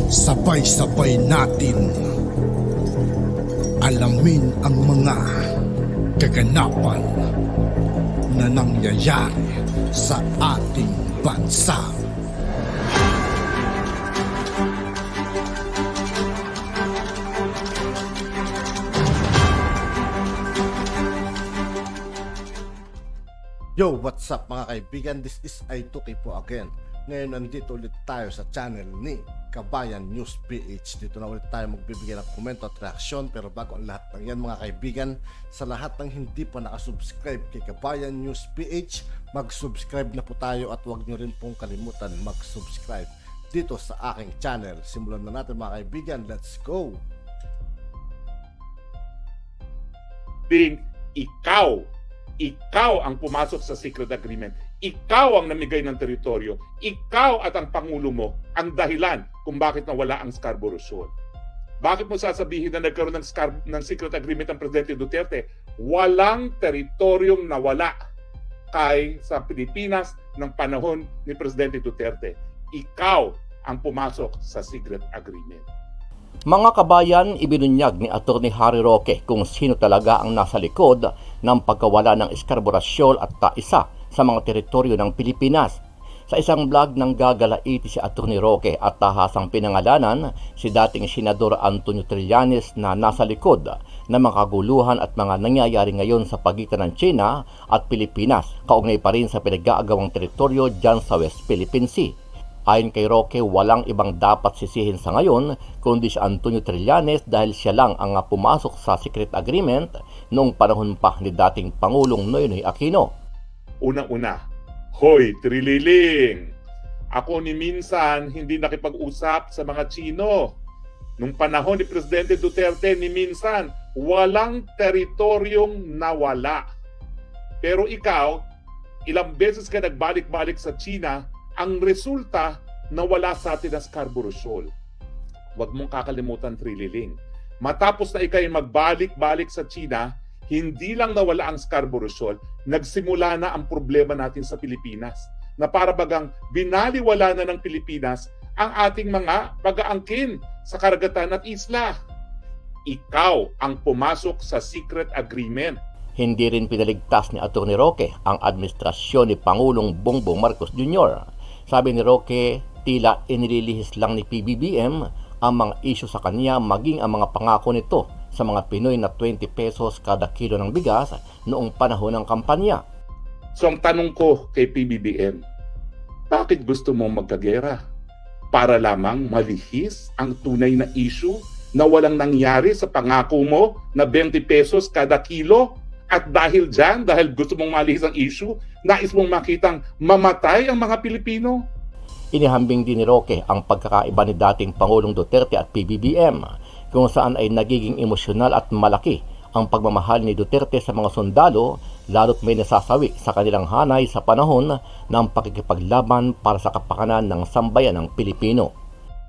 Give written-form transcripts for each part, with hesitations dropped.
Sabay-sabay natin alamin ang mga kaganapan na nangyayari sa ating bansa. Yo, what's up mga kaibigan? This is I2K po again. Ngayon nandito ulit tayo sa channel ni Kabayan News PH. Dito na ulit tayo magbibigay ng komento at reaksyon. Pero bago ang lahat ng yan mga kaibigan, sa lahat ng hindi pa nakasubscribe kay Kabayan News PH, mag-subscribe na po tayo at huwag nyo rin pong kalimutan mag-subscribe dito sa aking channel. Simulan na natin mga kaibigan. Let's go! Being ikaw ang pumasok sa secret agreement. Ikaw ang namigay ng teritoryo. Ikaw at ang Pangulo mo ang dahilan kung bakit nawala ang Scarborough Shoal. Bakit mo sasabihin na nagkaroon ng secret agreement ang Presidente Duterte? Walang teritoryong nawala sa Pilipinas ng panahon ni Presidente Duterte. Ikaw ang pumasok sa secret agreement. Mga kabayan, ibinunyag ni Atty. Harry Roque kung sino talaga ang nasa likod ng pagkawala ng Scarborough Shoal at isa sa mga teritoryo ng Pilipinas. Sa isang vlog ng gagalaiti si Atty. Roque at tahasang pinangalanan si dating Senador Antonio Trillanes na nasa likod ng mga kaguluhan at mga nangyayari ngayon sa pagitan ng China at Pilipinas, kaugnay pa rin sa pinag-aagawang teritoryo dyan sa West Philippine Sea. Ayon kay Roque, walang ibang dapat sisihin sa ngayon kundi si Antonio Trillanes dahil siya lang ang pumasok sa secret agreement noong panahon pa ni dating Pangulong Noynoy Aquino. Unang-una, hoy Trililing! Ako ni minsan hindi nakipag-usap sa mga Chino. Nung panahon ni Presidente Duterte ni minsan, walang teritoryong nawala. Pero ikaw, ilang beses ka nagbalik-balik sa China, ang resulta, nawala sa atin ang Scarborough Shoal. Huwag mong kakalimutan, Trililing. Matapos na ikay magbalik-balik sa China, hindi lang nawala ang Scarborough Shoal, nagsimula na ang problema natin sa Pilipinas. Na para bagang binaliwala na ng Pilipinas ang ating mga pag-aangkin sa karagatan at isla. Ikaw ang pumasok sa secret agreement. Hindi rin pinaligtas ni Atty. Roque ang administrasyon ni Pangulong Bongbong Marcos Jr. Sabi ni Roque, tila inililihis lang ni PBBM ang mga isyu sa kanya maging ang mga pangako nito sa mga Pinoy na 20 pesos kada kilo ng bigas noong panahon ng kampanya. So ang tanong ko kay PBBM, bakit gusto mong magkagera? Para lamang malihis ang tunay na issue na walang nangyari sa pangako mo na 20 pesos kada kilo? At dahil dyan, dahil gusto mong malihis ang issue, nais mong makitang mamatay ang mga Pilipino? Inihambing din ni Roque ang pagkakaiba ni dating Pangulong Duterte at PBBM, kung saan ay nagiging emosyonal at malaki ang pagmamahal ni Duterte sa mga sundalo, lalo't may nasasawi sa kanilang hanay sa panahon ng pakikipaglaban para sa kapakanan ng sambayan ng Pilipino.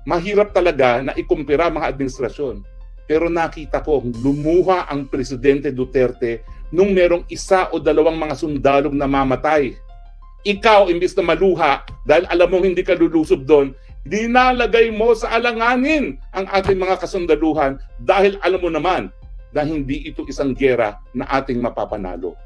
Mahirap talaga na ikumpira mga administrasyon. Pero nakita ko, lumuha ang Presidente Duterte nung merong isa o dalawang mga sundalong namamatay. Ikaw, imbis na maluha, dahil alam mong hindi ka lulusob doon, dinalagay mo sa alanganin ang ating mga kasundaluhan dahil alam mo naman na hindi ito isang gera na ating mapapanalo.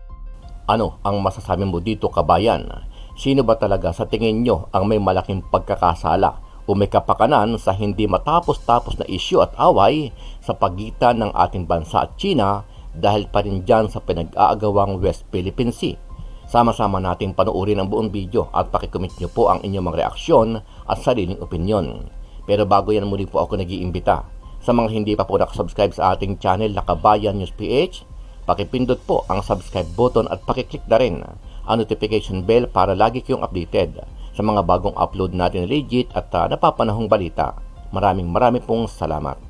Ano ang masasabi mo dito, kabayan? Sino ba talaga sa tingin nyo ang may malaking pagkakasala o may kapakanan sa hindi matapos-tapos na isyu at away sa pagitan ng ating bansa at China dahil pa rin dyan sa pinag-aagawang West Philippine Sea? Sama-sama nating panoorin ang buong video at pakikomment nyo po ang inyong mga reaksyon at sariling opinyon. Pero bago yan, muli po ako nag-iimbita sa mga hindi pa po nakasubscribe sa ating channel na Kabayan News PH, pakipindot po ang subscribe button at pakiclick na rin ang notification bell para lagi kayong updated sa mga bagong upload natin legit at napapanahong balita. Maraming pong salamat.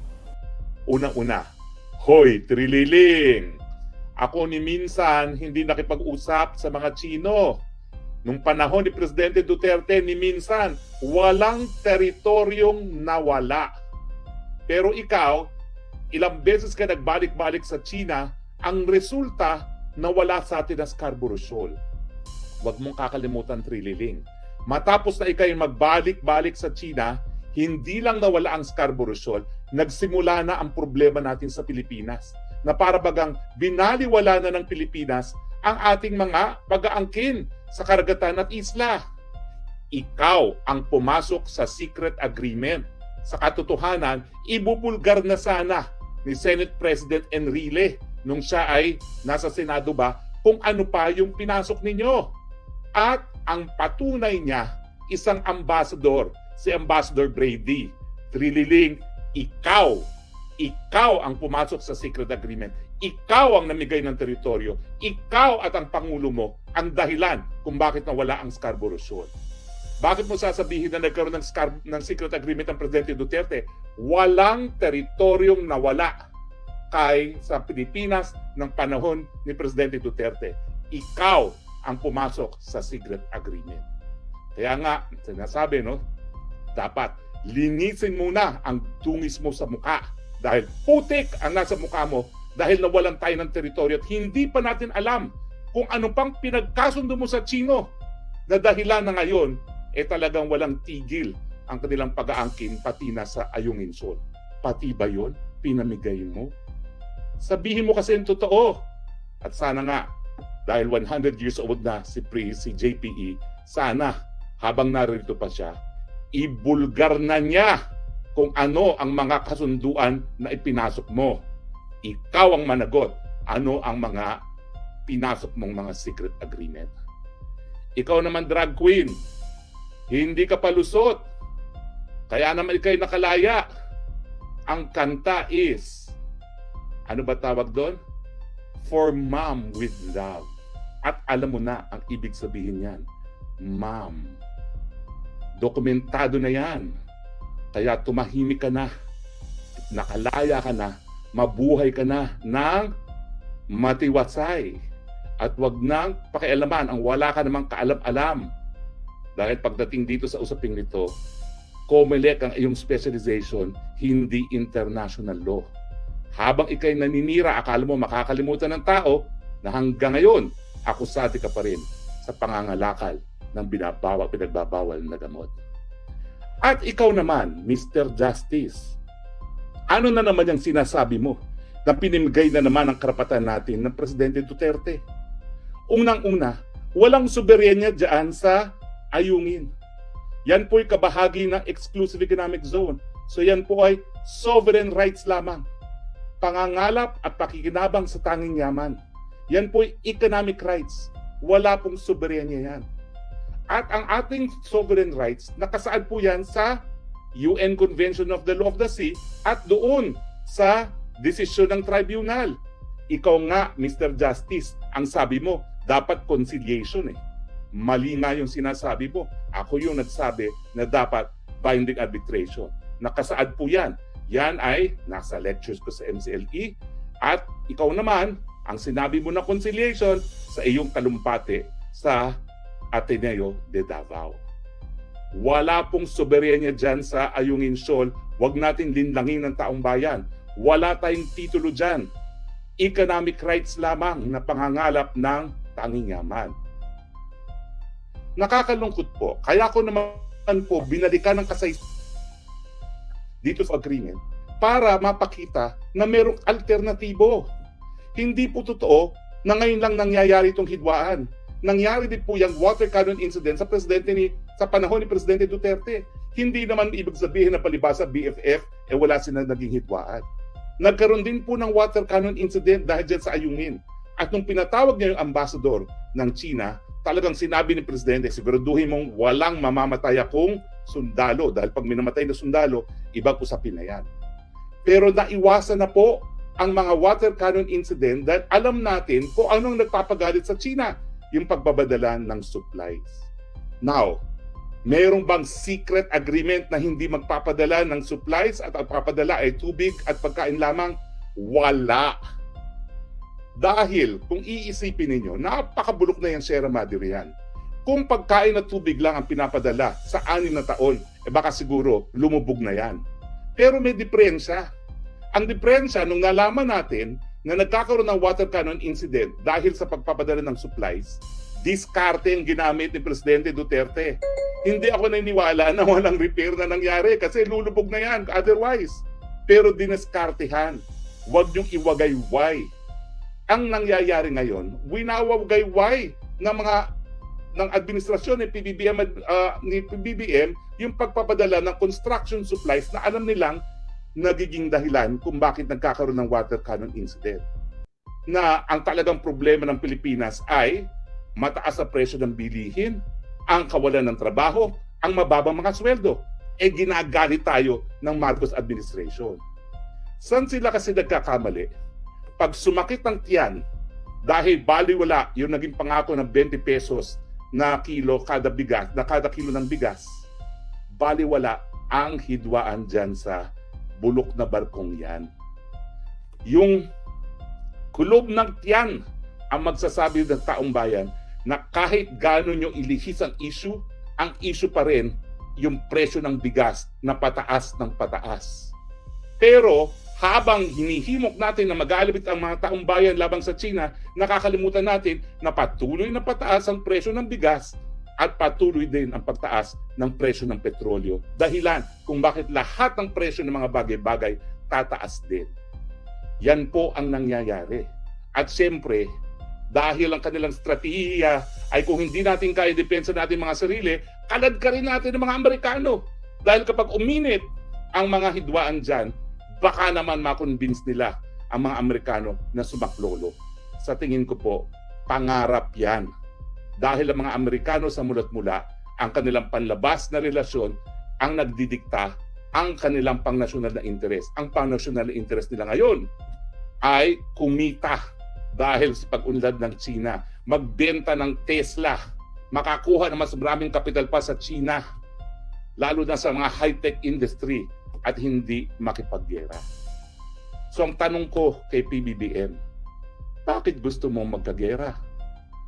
Unang-una, hoy Trililing! Ako ni minsan hindi nakipag-usap sa mga Chino. Nung panahon ni Presidente Duterte ni minsan, walang teritoryong nawala. Pero ikaw, ilang beses ka nagbalik-balik sa China, ang resulta, nawala sa atin ang Scarborough Shoal. Huwag mong kakalimutan, Trililing. Matapos na ikay magbalik-balik sa China, hindi lang nawala ang Scarborough Shoal, nagsimula na ang problema natin sa Pilipinas. Na para bagang binaliwala na ng Pilipinas ang ating mga pag-aangkin sa karagatan at isla. Ikaw ang pumasok sa secret agreement. Sa katotohanan, ibubulgar na sana ni Senate President Enrile nung siya ay nasa Senado ba kung ano pa yung pinasok ninyo. At ang patunay niya, isang ambassador, si Ambassador Brady. Trililing, ikaw ang pumasok sa secret agreement. Ikaw ang namigay ng teritoryo. Ikaw at ang Pangulo mo ang dahilan kung bakit nawala ang Scarborough Shoal. Bakit mo sasabihin na nagkaroon ng secret agreement ang Presidente Duterte? Walang teritoryong nawala sa Pilipinas ng panahon ni Presidente Duterte. Ikaw ang pumasok sa secret agreement. Kaya nga, sinasabi, no, dapat linisin muna ang dungis mo sa mukha dahil putik ang nasa mukha mo dahil nawalan tayo ng teritoryo at hindi pa natin alam kung ano pang pinagkasundo mo sa Chino na dahilan na ngayon talagang walang tigil ang kanilang pag-aangkin pati na sa Ayungin Shoal. Pati ba yun pinamigay mo? Sabihin mo kasi yung totoo. At sana nga, dahil 100 years old na si JPE, sana habang narito pa siya, ibulgar na niya kung ano ang mga kasunduan na ipinasok mo. Ikaw ang managot. Ano ang mga pinasok mong mga secret agreement? Ikaw naman, drag queen, hindi ka palusot. Kaya naman ikaw'y nakalaya. Ang kanta is, ano ba tawag doon? For Mom with Love. At alam mo na ang ibig sabihin yan. Mom. Dokumentado na yan. Kaya tumahimik ka na. Nakalaya ka na. Mabuhay ka na ng matiwasay. At wag nang pakialaman ang wala ka namang kaalam-alam. Dahil pagdating dito sa usaping nito, COMELEC ang iyong specialization, hindi international law. Habang ikay naninira, akala mo makakalimutan ng tao na hanggang ngayon, akusado ka pa rin sa pangangalakal ng pinagbabawal na gamot. At ikaw naman, Mr. Justice, ano na naman yung sinasabi mo na pinimigay na naman ang karapatan natin ng Presidente Duterte? Unang-una, walang soberenya dyan sa Ayungin. Yan po'y kabahagi ng Exclusive Economic Zone. So yan po ay sovereign rights lamang. Pangangalap at pakikinabang sa tanging yaman. Yan po'y economic rights. Wala pong soberenya yan. At ang ating sovereign rights, nakasaad po yan sa UN Convention of the Law of the Sea at doon sa desisyon ng tribunal. Ikaw nga, Mr. Justice, ang sabi mo, dapat conciliation . Mali nga yung sinasabi mo. Ako yung nagsabi na dapat binding arbitration. Nakasaad po yan. Yan ay nasa lectures ko sa MCLE. At ikaw naman, ang sinabi mo na conciliation sa iyong talumpati sa Ateneo de Davao. Wala pong soberenya dyan sa Ayungin Shoal. Huwag natin linlangin ng taong bayan. Wala tayong titulo dyan. Economic rights lamang na pangangalap ng tanging yaman. Nakakalungkot po. Kaya ko naman po binalikan ng kasaysayan dito sa agreement para mapakita na merong alternatibo. Hindi po totoo na ngayon lang nangyayari itong hidwaan. Nangyari din po yung water cannon incident sa panahon ni Presidente Duterte. Hindi naman ibig sabihin na palibasa BFF wala silang naging hidwaan. Nagkaroon din po ng water cannon incident dahil dyan sa Ayungin. At nung pinatawag niya yung ambassador ng China, talagang sinabi ni Presidente, siguraduhin mong walang mamamatay akong sundalo dahil pag minamatay na sundalo, ibang usapin na yan. Pero naiwasan na po ang mga water cannon incident dahil alam natin kung anong nagpapagalit sa China, yung pagbabadala ng supplies. Now, mayroong bang secret agreement na hindi magpapadala ng supplies at ang papadala ay tubig at pagkain lamang? Wala. Dahil kung iisipin ninyo, napakabulok na yung Sierra Madre yan. Kung pagkain at tubig lang ang pinapadala sa 6 na taon, baka siguro lumubog na yan. Pero may diferensya. Ang diferensya, nung nalaman natin na nagkakaroon ng water cannon incident dahil sa pagpapadala ng supplies, diskarte ang ginamit ni Presidente Duterte. Hindi ako naniniwala na walang repair na nangyari kasi lulubog na yan otherwise. Pero dineskartehan. Huwag niyong iwagayway. Ang nangyayari ngayon, winawagayway ng administrasyon ni PBBM yung pagpapadala ng construction supplies na alam nilang nagiging dahilan kung bakit nagkakaroon ng water cannon incident. Na ang talagang problema ng Pilipinas ay mataas na presyo ng bilihin, ang kawalan ng trabaho, ang mababang mga sweldo. Ginagalit tayo ng Marcos administration. Saan sila kasi nagkakamali? Pag sumakit ang tiyan, dahil baliwala yung naging pangako ng 20 pesos na kilo kada kilo ng bigas, baliwala ang hidwaan dyan sa bulok na barkong yan. Yung kulob ng tiyan ang magsasabi ng taong bayan na kahit gano'n nyo ilihis ang issue pa rin yung presyo ng bigas na pataas ng pataas. Pero habang hinihimok natin na mag-aalibit ang mga taong bayan labang sa China, nakakalimutan natin na patuloy na pataas ang presyo ng bigas at patuloy din ang pagtaas ng presyo ng petrolyo. Dahilan kung bakit lahat ng presyo ng mga bagay-bagay tataas din. Yan po ang nangyayari. At siyempre, dahil ang kanilang strategiya ay kung hindi natin kaya depensa natin mga sarili, kalad ka rin natin ng mga Amerikano. Dahil kapag uminit ang mga hidwaan dyan, baka naman makonvince nila ang mga Amerikano na sumaklolo. Sa tingin ko po, pangarap yan. Dahil ang mga Amerikano sa mulat mula, ang kanilang panlabas na relasyon ang nagdidikta ang kanilang pangnasyonal na interes. Ang pangnasyonal na interes nila ngayon ay kumita dahil sa pag-unlad ng China, magbenta ng Tesla, makakuha ng mas maraming kapital pa sa China, lalo na sa mga high-tech industry, at hindi makipaggera. So ang tanong ko kay PBBM, bakit gusto mo magkagera?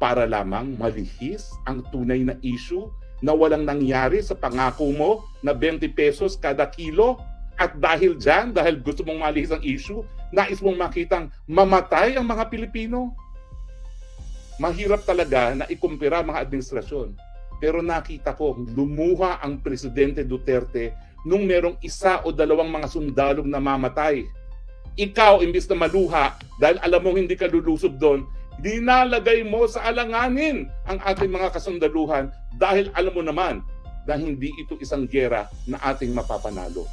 Para lamang malihis ang tunay na issue na walang nangyari sa pangako mo na 20 pesos kada kilo? At dahil dyan, dahil gusto mong malihis ang issue, nais mong makitang mamatay ang mga Pilipino? Mahirap talaga na ikumpira mga administrasyon. Pero nakita ko, lumuha ang Presidente Duterte nung merong isa o dalawang mga sundalong namamatay. Ikaw, imbis na maluha, dahil alam mong hindi ka lulusob doon, dinalagay mo sa alanganin ang ating mga kasundaluhan dahil alam mo naman na hindi ito isang gera na ating mapapanalo.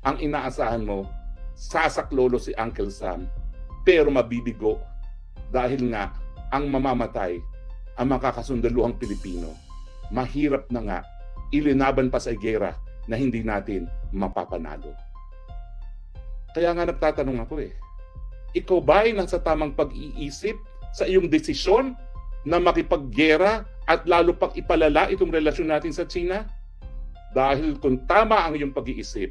Ang inaasahan mo, sasaklolo si Uncle Sam, pero mabibigo dahil nga ang mamamatay ang makakasundaluhang Pilipino. Mahirap na nga ilinaban pa sa gera na hindi natin mapapanalo. Kaya nga nagtatanong ako ikaw ba ay nasa tamang pag-iisip sa iyong desisyon na makipaggera at lalo pang ipalala itong relasyon natin sa China? Dahil kung tama ang iyong pag-iisip,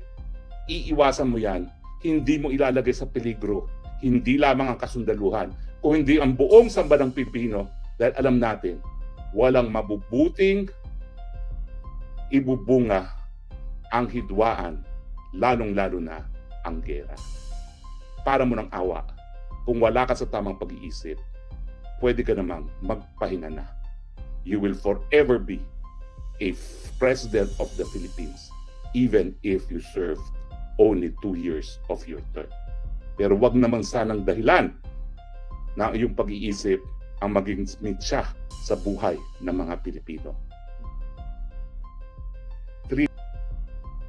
iiwasan mo yan, hindi mo ilalagay sa peligro, hindi lamang ang kasundaluhan, kung hindi ang buong sambalang Pilipino, dahil alam natin, walang mabubuting ibubunga ang hidwaan, lalong-lalo na ang gera. Para mo ng awa, kung wala ka sa tamang pag-iisip, pwede ka namang magpahinga na. You will forever be a president of the Philippines, even if you serve only 2 years of your term. Pero wag naman sanang dahilan na iyong pag-iisip ang maging mitsa sa buhay ng mga Pilipino.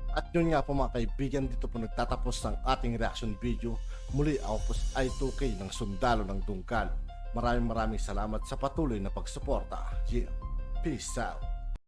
At yun nga po mga kaibigan, dito po nagtatapos ng ating reaction video. Muli ako po ay 2K ng sundalo ng Dungkal. Maraming salamat sa patuloy na pagsuporta. Yeah. Peace out.